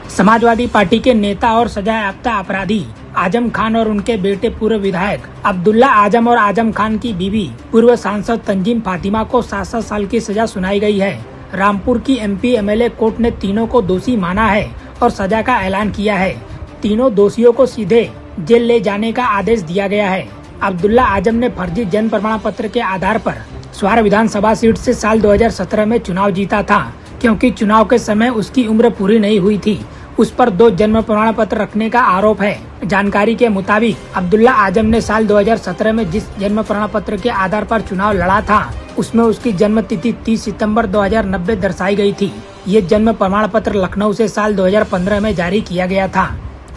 Samajwadi party के नेता और सजायाफ्ता अपराधी आजम खान और उनके बेटे पूर्व विधायक अब्दुल्ला आजम और आजम खान की बीवी पूर्व सांसद तंजीम फातिमा को 7-7 साल की सजा सुनाई गई है। रामपुर की एमपी एमएलए कोर्ट ने तीनों को दोषी माना है और सजा का ऐलान किया है। तीनों दोषियों को सीधे जेल ले जाने का आदेश दिया गया है। अब्दुल्ला आजम ने फर्जी जन्म प्रमाण पत्र के आधार पर स्वार विधानसभा सीट से साल 2017 में चुनाव जीता था। क्योंकि चुनाव के समय उसकी उम्र पूरी नहीं हुई थी, उस पर 2 जन्म प्रमाण पत्र रखने का आरोप है। जानकारी के मुताबिक अब्दुल्ला आजम ने साल 2017 में जिस जन्म प्रमाण पत्र के आधार पर चुनाव लड़ा था, उसमें उसकी जन्म तिथि 30 सितंबर 2090 दर्शाई गई थी। ये जन्म प्रमाण पत्र लखनऊ से साल 2015 में जारी किया गया था।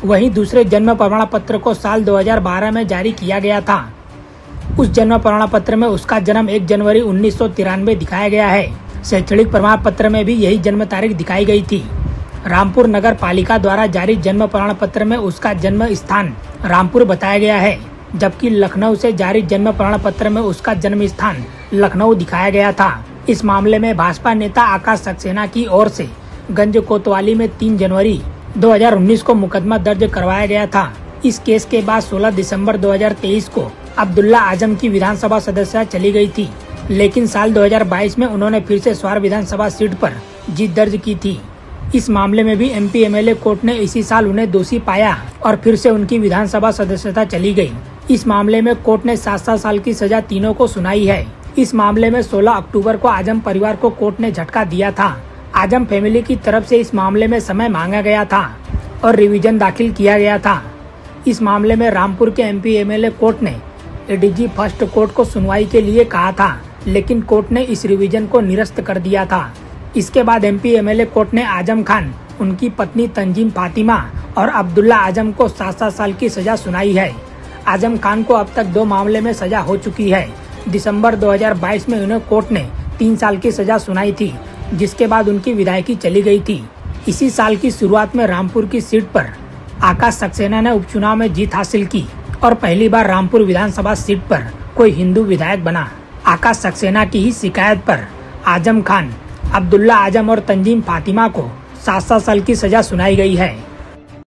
वहीं दूसरे जन्म प्रमाण पत्र को साल 2012 में जारी किया गया था। उस जन्म प्रमाण पत्र में उसका जन्म 1 जनवरी 1993 दिखाया गया है। शैक्षणिक प्रमाण पत्र में भी यही जन्म तारीख दिखाई गई थी। रामपुर नगर पालिका द्वारा जारी जन्म प्रमाण पत्र में उसका जन्म स्थान रामपुर बताया गया है, जबकि लखनऊ से जारी जन्म प्रमाण पत्र में उसका जन्म स्थान लखनऊ दिखाया गया था। इस मामले में भाजपा नेता आकाश सक्सेना की ओर से गंज कोतवाली में 3 जनवरी 2019 को मुकदमा दर्ज करवाया गया था। इस केस के बाद 16 दिसंबर 2023 को अब्दुल्ला आजम की विधानसभा सदस्यता चली गई थी, लेकिन साल 2022 में उन्होंने फिर से स्वार विधानसभा सीट पर जीत दर्ज की थी। इस मामले में भी एमपी एमएलए कोर्ट ने इसी साल उन्हें दोषी पाया और फिर से उनकी विधानसभा सदस्यता चली गई। इस मामले में कोर्ट ने 7-7 साल की सजा तीनों को सुनाई है। इस मामले में 16 अक्टूबर को आजम परिवार को कोर्ट ने झटका दिया था। आजम फैमिली की तरफ से इस मामले में समय मांगा गया था और रिवीजन दाखिल किया गया था। इस मामले में रामपुर के एमपी एमएलए कोर्ट ने एडीजी फर्स्ट कोर्ट को सुनवाई के लिए कहा था, लेकिन कोर्ट ने इस रिवीजन को निरस्त कर दिया था। इसके बाद एमपी एमएलए कोर्ट ने आजम खान, उनकी पत्नी तंजीम फातिमा और अब्दुल्ला आजम को 7-7 साल की सजा सुनाई है। आजम खान को अब तक 2 मामले में सजा हो चुकी है। दिसंबर 2022 में उन्हें कोर्ट ने 3 साल की सजा सुनाई थी, जिसके बाद उनकी विधायकी चली गई थी। इसी साल की शुरुआत में रामपुर की सीट पर आकाश सक्सेना ने उपचुनाव में जीत हासिल की और पहली बार रामपुर विधानसभा सीट पर कोई हिंदू विधायक बना। आकाश सक्सेना की ही शिकायत पर आजम खान, अब्दुल्ला आजम और तंजीम फातिमा को 7-7 साल की सजा सुनाई गई है।